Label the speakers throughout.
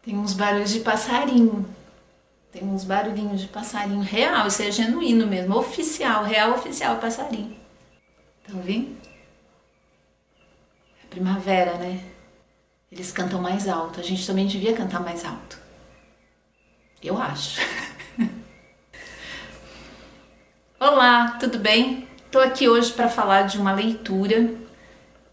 Speaker 1: Tem uns barulhos de passarinho. Tem uns barulhinhos de passarinho real, isso é genuíno mesmo, oficial, real oficial passarinho. Estão ouvindo? É primavera, né? Eles cantam mais alto, a gente também devia cantar mais alto. Eu acho. Olá, tudo bem? Estou aqui hoje para falar de uma leitura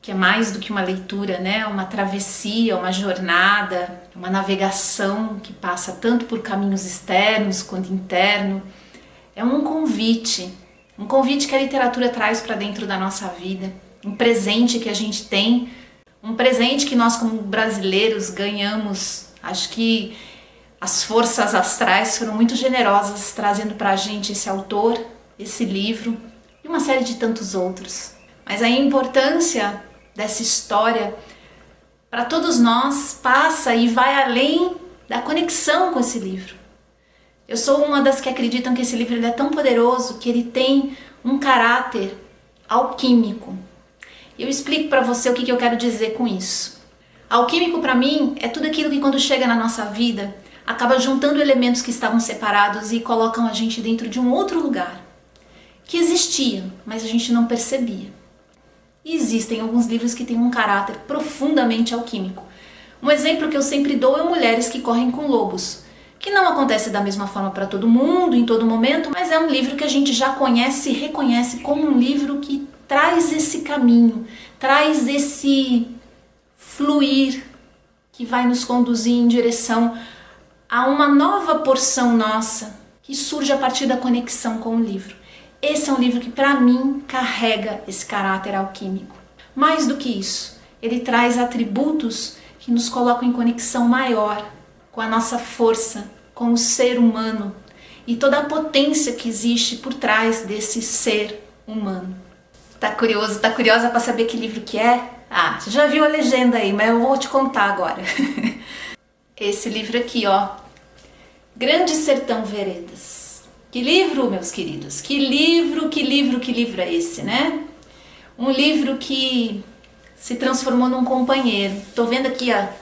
Speaker 1: que é mais do que uma leitura, né? Uma travessia, uma jornada, uma navegação que passa tanto por caminhos externos quanto interno. É um convite que a literatura traz para dentro da nossa vida, um presente que a gente tem, um presente que nós como brasileiros ganhamos. Acho que as forças astrais foram muito generosas trazendo para a gente esse autor, esse livro e uma série de tantos outros. Mas a importância dessa história para todos nós passa e vai além da conexão com esse livro. Eu sou uma das que acreditam que esse livro ele é tão poderoso que ele tem um caráter alquímico. Eu explico para você o que eu quero dizer com isso. Alquímico para mim é tudo aquilo que quando chega na nossa vida acaba juntando elementos que estavam separados e colocam a gente dentro de um outro lugar que existia, mas a gente não percebia. E existem alguns livros que têm um caráter profundamente alquímico. Um exemplo que eu sempre dou é Mulheres que Correm com Lobos, que não acontece da mesma forma para todo mundo, em todo momento, mas é um livro que a gente já conhece e reconhece como um livro que traz esse caminho, traz esse fluir que vai nos conduzir em direção a uma nova porção nossa que surge a partir da conexão com o livro. Esse é um livro que, para mim, carrega esse caráter alquímico. Mais do que isso, ele traz atributos que nos colocam em conexão maior com a nossa força, com o ser humano e toda a potência que existe por trás desse ser humano. Tá curioso, tá curiosa para saber que livro que é? Ah, você já viu a legenda aí, mas eu vou te contar agora. Esse livro aqui, ó. Grande Sertão Veredas. Que livro, meus queridos? Que livro é esse, né? Um livro que se transformou num companheiro. Tô vendo aqui a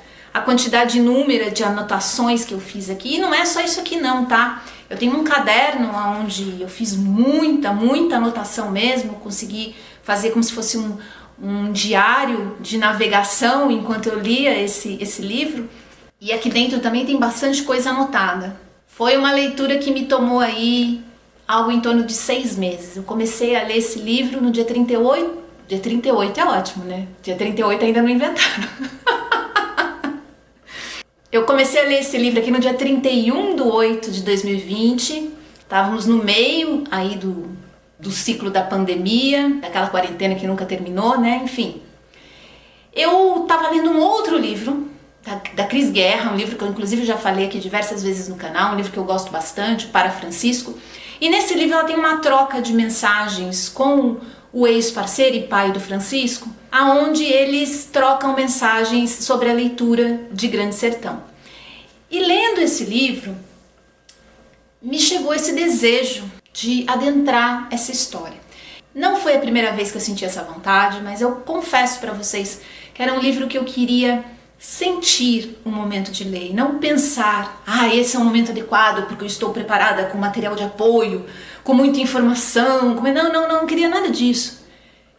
Speaker 1: quantidade inúmera de anotações que eu fiz aqui. E não é só isso aqui não, tá? Eu tenho um caderno onde eu fiz muita anotação mesmo. Consegui fazer como se fosse um diário de navegação enquanto eu lia esse livro. E aqui dentro também tem bastante coisa anotada. Foi uma leitura que me tomou aí algo em torno de 6 meses. Eu comecei a ler esse livro no dia 38. Dia 38 é ótimo, né? Dia 38 ainda não inventaram. Eu comecei a ler esse livro aqui no dia 31/8/2020. Estávamos no meio aí do ciclo da pandemia, daquela quarentena que nunca terminou, né? Enfim. Eu estava lendo um outro livro, da Cris Guerra, um livro que eu inclusive já falei aqui diversas vezes no canal, um livro que eu gosto bastante, Para Francisco. E nesse livro ela tem uma troca de mensagens com o ex-parceiro e pai do Francisco, aonde eles trocam mensagens sobre a leitura de Grande Sertão. E lendo esse livro, me chegou esse desejo de adentrar essa história. Não foi a primeira vez que eu senti essa vontade, mas eu confesso para vocês que era um livro que eu queria sentir o momento de ler, não pensar, esse é um momento adequado porque eu estou preparada com material de apoio, com muita informação, não queria nada disso.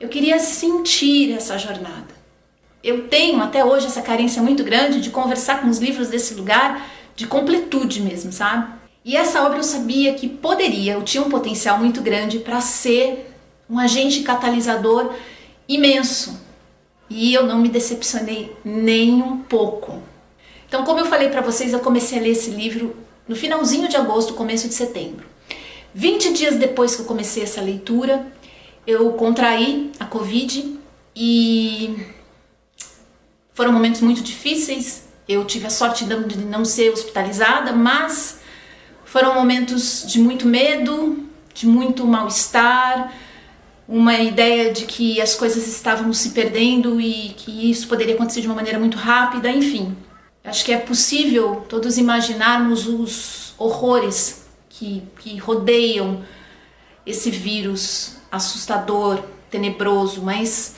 Speaker 1: Eu queria sentir essa jornada. Eu tenho até hoje essa carência muito grande de conversar com os livros desse lugar de completude mesmo, sabe? E essa obra eu sabia que eu tinha um potencial muito grande para ser um agente catalisador imenso. E eu não me decepcionei nem um pouco. Então, como eu falei para vocês, eu comecei a ler esse livro no finalzinho de agosto, começo de setembro. 20 dias depois que eu comecei essa leitura, eu contraí a Covid e foram momentos muito difíceis. Eu tive a sorte de não ser hospitalizada, mas foram momentos de muito medo, de muito mal-estar, uma ideia de que as coisas estavam se perdendo e que isso poderia acontecer de uma maneira muito rápida, enfim. Acho que é possível todos imaginarmos os horrores que rodeiam esse vírus assustador, tenebroso, mas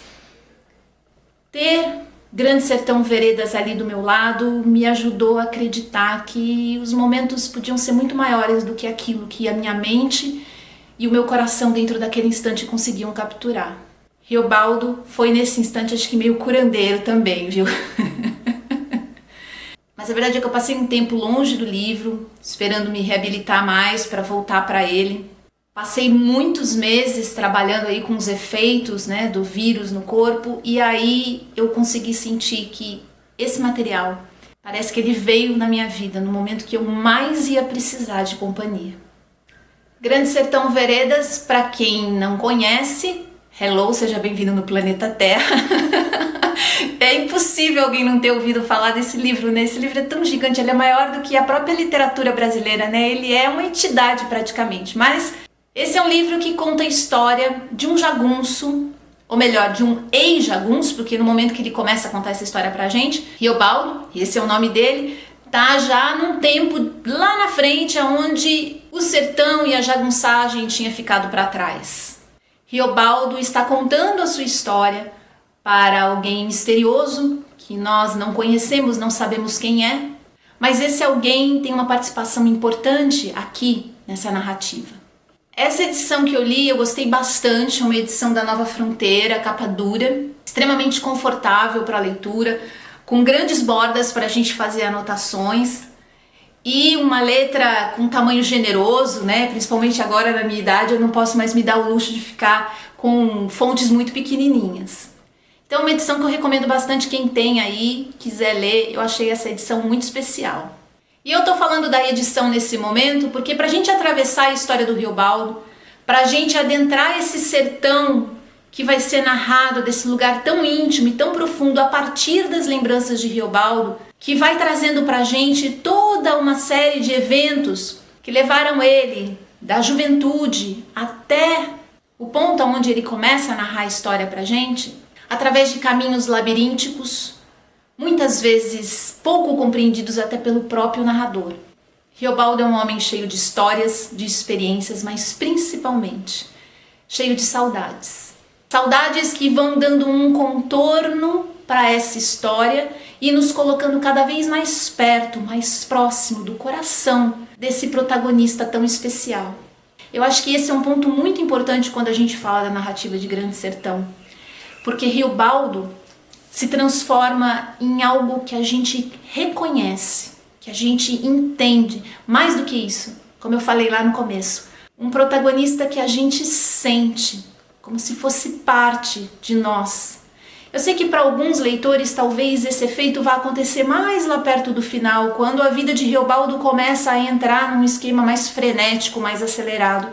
Speaker 1: ter Grande Sertão Veredas ali do meu lado me ajudou a acreditar que os momentos podiam ser muito maiores do que aquilo que a minha mente e o meu coração dentro daquele instante conseguiam capturar. Riobaldo foi nesse instante acho que meio curandeiro também, viu? Mas a verdade é que eu passei um tempo longe do livro, esperando me reabilitar mais para voltar para ele. Passei muitos meses trabalhando aí com os efeitos, né, do vírus no corpo, e aí eu consegui sentir que esse material, parece que ele veio na minha vida no momento que eu mais ia precisar de companhia. Grande Sertão Veredas, para quem não conhece, hello, seja bem-vindo no planeta Terra. É impossível alguém não ter ouvido falar desse livro, né? Esse livro é tão gigante, ele é maior do que a própria literatura brasileira, né? Ele é uma entidade praticamente, mas esse é um livro que conta a história de um jagunço, ou melhor, de um ex-jagunço, porque no momento que ele começa a contar essa história pra gente, Riobaldo, esse é o nome dele, tá já num tempo lá na frente, onde o sertão e a jagunçagem tinha ficado para trás. Riobaldo está contando a sua história para alguém misterioso, que nós não conhecemos, não sabemos quem é, mas esse alguém tem uma participação importante aqui nessa narrativa. Essa edição que eu li, eu gostei bastante, é uma edição da Nova Fronteira, capa dura, extremamente confortável para a leitura, com grandes bordas para a gente fazer anotações e uma letra com tamanho generoso, né? Principalmente agora na minha idade, eu não posso mais me dar o luxo de ficar com fontes muito pequenininhas. Então é uma edição que eu recomendo bastante quem tem aí, quiser ler, eu achei essa edição muito especial. E eu tô falando da edição nesse momento porque pra gente atravessar a história do Riobaldo, pra gente adentrar esse sertão que vai ser narrado desse lugar tão íntimo e tão profundo a partir das lembranças de Riobaldo, que vai trazendo pra gente toda uma série de eventos que levaram ele da juventude até o ponto onde ele começa a narrar a história pra gente, através de caminhos labirínticos, muitas vezes pouco compreendidos até pelo próprio narrador. Riobaldo é um homem cheio de histórias, de experiências, mas principalmente cheio de saudades. Saudades que vão dando um contorno para essa história e nos colocando cada vez mais perto, mais próximo do coração desse protagonista tão especial. Eu acho que esse é um ponto muito importante quando a gente fala da narrativa de Grande Sertão, porque Riobaldo se transforma em algo que a gente reconhece, que a gente entende, mais do que isso, como eu falei lá no começo, um protagonista que a gente sente, como se fosse parte de nós. Eu sei que para alguns leitores talvez esse efeito vá acontecer mais lá perto do final, quando a vida de Riobaldo começa a entrar num esquema mais frenético, mais acelerado.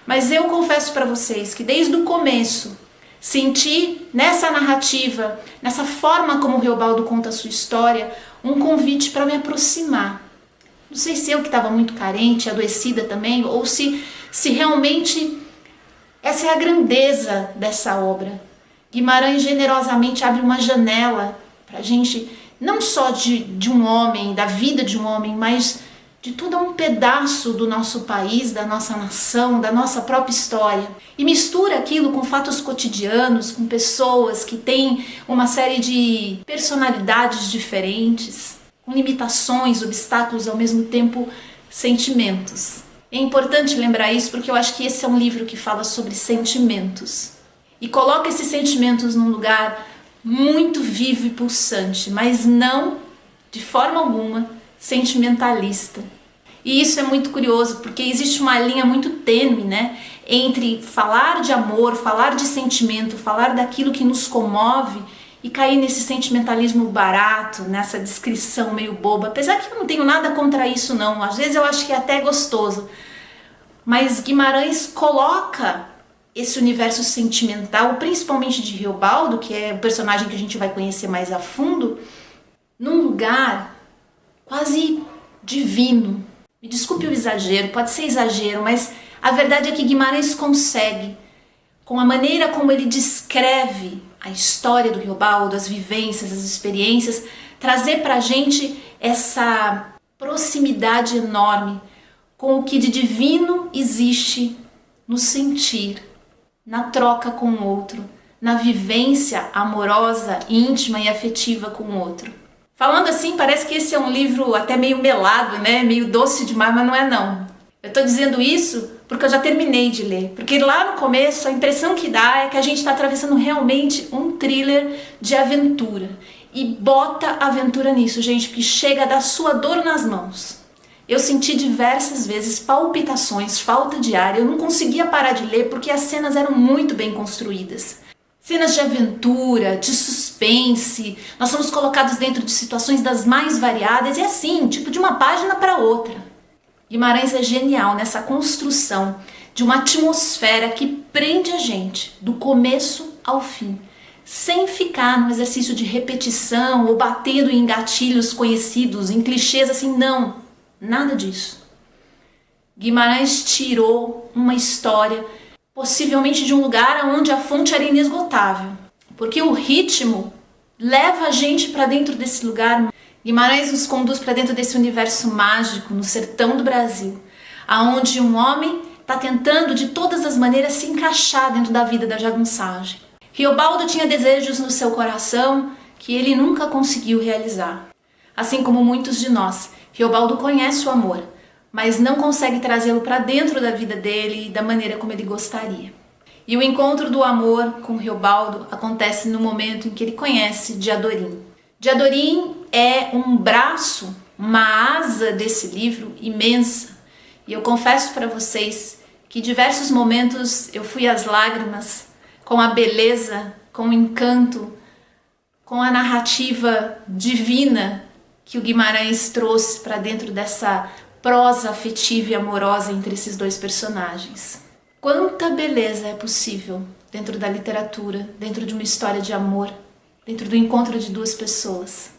Speaker 1: Mas eu confesso para vocês que desde o começo, senti nessa narrativa, nessa forma como o Riobaldo conta a sua história, um convite para me aproximar. Não sei se eu que estava muito carente, adoecida também, ou se realmente essa é a grandeza dessa obra. Guimarães generosamente abre uma janela para a gente, não só de um homem, da vida de um homem, mas de todo um pedaço do nosso país, da nossa nação, da nossa própria história. E mistura aquilo com fatos cotidianos, com pessoas que têm uma série de personalidades diferentes, com limitações, obstáculos, ao mesmo tempo sentimentos. É importante lembrar isso porque eu acho que esse é um livro que fala sobre sentimentos. E coloca esses sentimentos num lugar muito vivo e pulsante, mas não, de forma alguma, sentimentalista. E isso é muito curioso, porque existe uma linha muito tênue, né, entre falar de amor, falar de sentimento, falar daquilo que nos comove e cair nesse sentimentalismo barato, nessa descrição meio boba. Apesar que eu não tenho nada contra isso não, às vezes eu acho que é até gostoso. Mas Guimarães coloca esse universo sentimental, principalmente de Riobaldo, que é o personagem que a gente vai conhecer mais a fundo, num lugar quase divino. Me desculpe o exagero, pode ser exagero, mas a verdade é que Guimarães consegue, com a maneira como ele descreve a história do Riobaldo, as vivências, as experiências, trazer pra gente essa proximidade enorme com o que de divino existe no sentir, na troca com o outro, na vivência amorosa, íntima e afetiva com o outro. Falando assim, parece que esse é um livro até meio melado, né? Meio doce demais, mas não é não. Eu tô dizendo isso porque eu já terminei de ler. Porque lá no começo a impressão que dá é que a gente está atravessando realmente um thriller de aventura. E bota aventura nisso, gente, porque chega a dar sua dor nas mãos. Eu senti diversas vezes palpitações, falta de ar. Eu não conseguia parar de ler porque as cenas eram muito bem construídas. Cenas de aventura, de suspense, nós somos colocados dentro de situações das mais variadas e assim, tipo de uma página para outra. Guimarães é genial nessa construção de uma atmosfera que prende a gente do começo ao fim, sem ficar no exercício de repetição ou batendo em gatilhos conhecidos, em clichês assim, não, nada disso. Guimarães tirou uma história possivelmente de um lugar onde a fonte era inesgotável, porque o ritmo leva a gente para dentro desse lugar. Guimarães nos conduz para dentro desse universo mágico no sertão do Brasil, aonde um homem está tentando de todas as maneiras se encaixar dentro da vida da jagunçagem. Riobaldo tinha desejos no seu coração que ele nunca conseguiu realizar. Assim como muitos de nós, Riobaldo conhece o amor, mas não consegue trazê-lo para dentro da vida dele e da maneira como ele gostaria. E o encontro do amor com Riobaldo acontece no momento em que ele conhece Diadorim. Diadorim é um braço, uma asa desse livro imensa. E eu confesso para vocês que em diversos momentos eu fui às lágrimas com a beleza, com o encanto, com a narrativa divina que o Guimarães trouxe para dentro dessa prosa afetiva e amorosa entre esses dois personagens. Quanta beleza é possível dentro da literatura, dentro de uma história de amor, dentro do encontro de duas pessoas.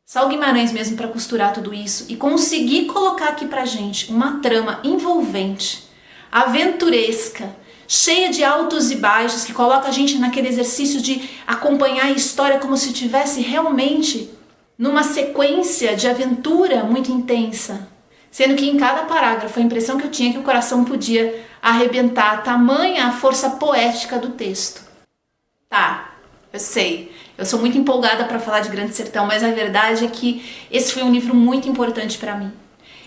Speaker 1: Só o Guimarães mesmo para costurar tudo isso e conseguir colocar aqui pra gente uma trama envolvente, aventuresca, cheia de altos e baixos, que coloca a gente naquele exercício de acompanhar a história como se estivesse realmente numa sequência de aventura muito intensa. Sendo que em cada parágrafo a impressão que eu tinha é que o coração podia arrebentar, tamanha a força poética do texto. Tá, eu sei, eu sou muito empolgada para falar de Grande Sertão, mas a verdade é que esse foi um livro muito importante para mim.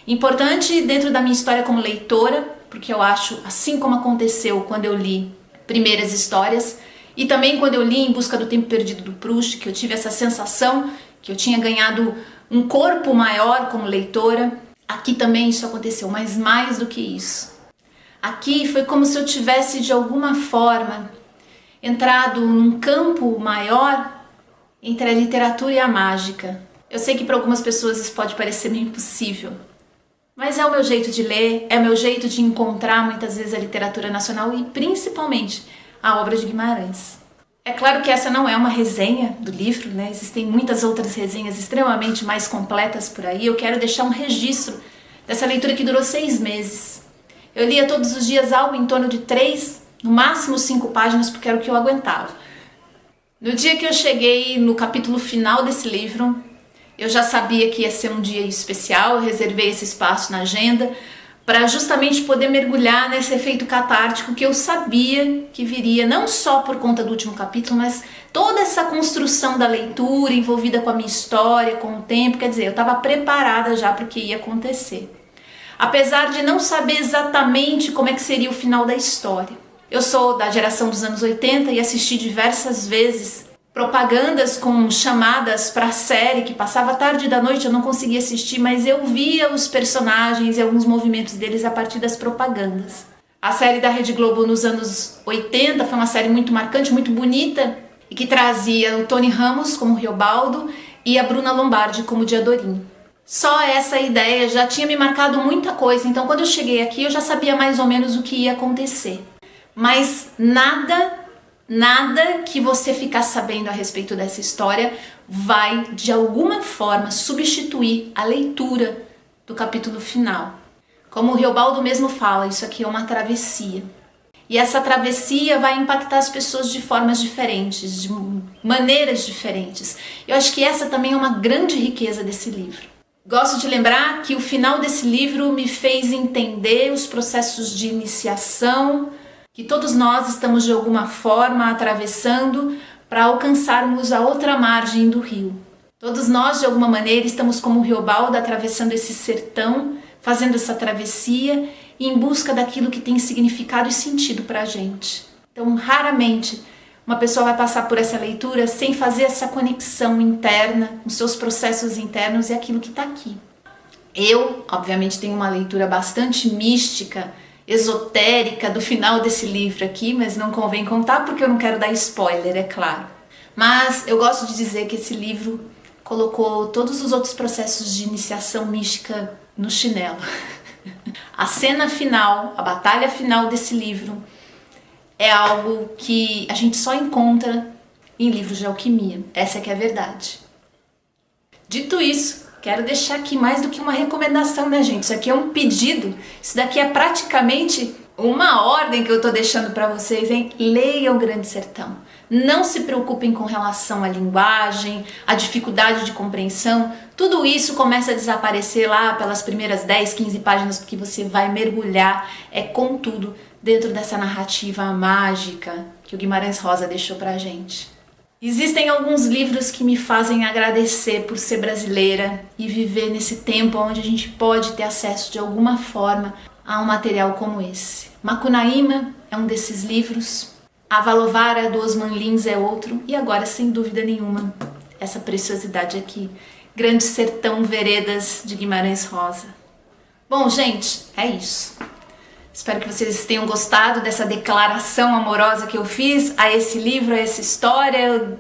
Speaker 1: Importante dentro da minha história como leitora, porque eu acho, assim como aconteceu quando eu li Primeiras Histórias, e também quando eu li Em Busca do Tempo Perdido do Proust, que eu tive essa sensação que eu tinha ganhado um corpo maior como leitora. Aqui também isso aconteceu, mas mais do que isso. Aqui foi como se eu tivesse, de alguma forma, entrado num campo maior entre a literatura e a mágica. Eu sei que para algumas pessoas isso pode parecer meio impossível, mas é o meu jeito de ler, é o meu jeito de encontrar muitas vezes a literatura nacional e principalmente a obra de Guimarães. É claro que essa não é uma resenha do livro, né? Existem muitas outras resenhas extremamente mais completas por aí. Eu quero deixar um registro dessa leitura que durou 6 meses. Eu lia todos os dias algo em torno de 3, no máximo 5 páginas, porque era o que eu aguentava. No dia que eu cheguei no capítulo final desse livro, eu já sabia que ia ser um dia especial, eu reservei esse espaço na agenda para justamente poder mergulhar nesse efeito catártico que eu sabia que viria, não só por conta do último capítulo, mas toda essa construção da leitura envolvida com a minha história, com o tempo, quer dizer, eu estava preparada já para o que ia acontecer. Apesar de não saber exatamente como é que seria o final da história. Eu sou da geração dos anos 80 e assisti diversas vezes propagandas com chamadas para a série que passava tarde da noite, eu não conseguia assistir, mas eu via os personagens e alguns movimentos deles a partir das propagandas. A série da Rede Globo nos anos 80 foi uma série muito marcante, muito bonita, e que trazia o Tony Ramos como Riobaldo e a Bruna Lombardi como Diadorim. Só essa ideia já tinha me marcado muita coisa, então quando eu cheguei aqui eu já sabia mais ou menos o que ia acontecer. Mas nada que você ficar sabendo a respeito dessa história vai, de alguma forma, substituir a leitura do capítulo final. Como o Riobaldo mesmo fala, isso aqui é uma travessia. E essa travessia vai impactar as pessoas de formas diferentes, de maneiras diferentes. Eu acho que essa também é uma grande riqueza desse livro. Gosto de lembrar que o final desse livro me fez entender os processos de iniciação que todos nós estamos de alguma forma atravessando para alcançarmos a outra margem do rio. Todos nós, de alguma maneira, estamos como o Riobaldo atravessando esse sertão, fazendo essa travessia em busca daquilo que tem significado e sentido para a gente. Então, raramente uma pessoa vai passar por essa leitura sem fazer essa conexão interna, com seus processos internos e aquilo que está aqui. Eu, obviamente, tenho uma leitura bastante mística, esotérica do final desse livro aqui, mas não convém contar porque eu não quero dar spoiler, é claro. Mas eu gosto de dizer que esse livro colocou todos os outros processos de iniciação mística no chinelo. A cena final, a batalha final desse livro é algo que a gente só encontra em livros de alquimia. Essa é que é a verdade. Dito isso, quero deixar aqui mais do que uma recomendação, né, gente? Isso aqui é um pedido. Isso daqui é praticamente uma ordem que eu tô deixando para vocês, hein? Leiam O Grande Sertão. Não se preocupem com relação à linguagem, à dificuldade de compreensão. Tudo isso começa a desaparecer lá pelas primeiras 10, 15 páginas, porque você vai mergulhar, com tudo, dentro dessa narrativa mágica que o Guimarães Rosa deixou pra gente. Existem alguns livros que me fazem agradecer por ser brasileira e viver nesse tempo onde a gente pode ter acesso de alguma forma a um material como esse. Macunaíma é um desses livros, Avalovara do Osman Lins é outro, e agora, sem dúvida nenhuma, essa preciosidade aqui, Grande Sertão Veredas de Guimarães Rosa. Bom, gente, é isso. Espero que vocês tenham gostado dessa declaração amorosa que eu fiz a esse livro, a essa história,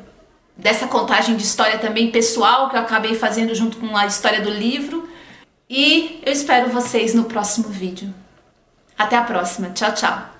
Speaker 1: dessa contagem de história também pessoal que eu acabei fazendo junto com a história do livro. E eu espero vocês no próximo vídeo. Até a próxima. Tchau, tchau.